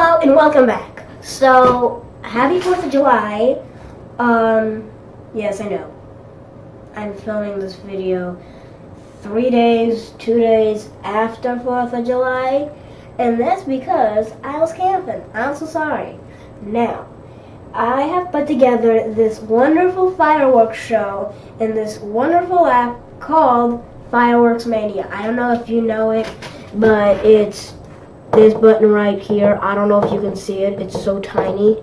Hello and welcome back. So, happy 4th of July. Yes, I know. I'm filming this video 2 days after 4th of July. And that's because I was camping. I'm so sorry. Now, I have put together this wonderful fireworks show in this wonderful app called Fireworks Mania. I don't know if you know it, but it's this button right here. I don't know if you can see it. It's so tiny.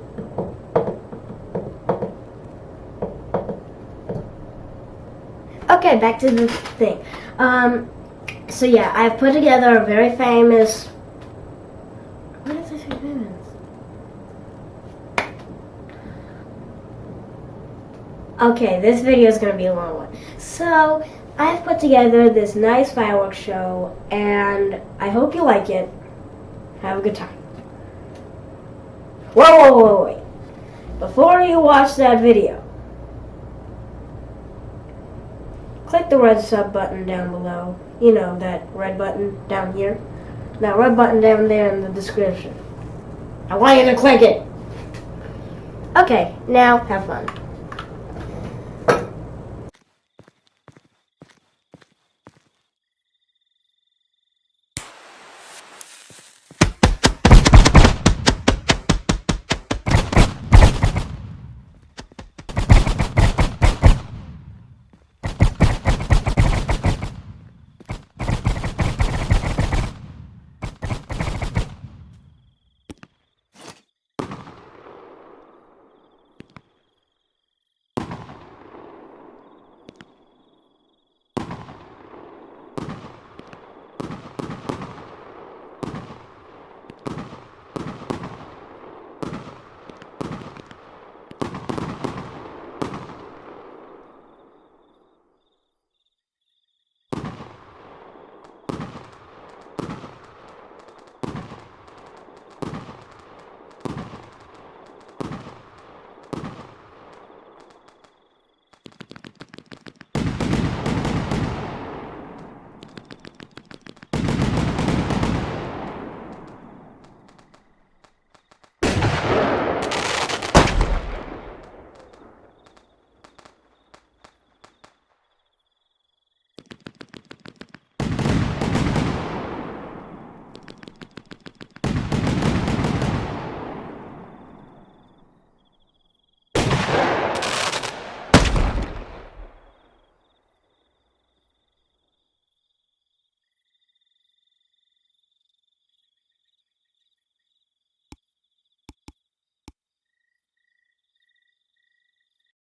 Okay, back to the thing. So yeah, I've put together a very famous... What is this famous? Okay, this video is going to be a long one. So, I've put together this nice fireworks show, and I hope you like it. Have a good time. Whoa, wait. Before you watch that video, click the red sub button down below. You know, that red button down here. That red button down there in the description. I want you to click it. Okay, now have fun.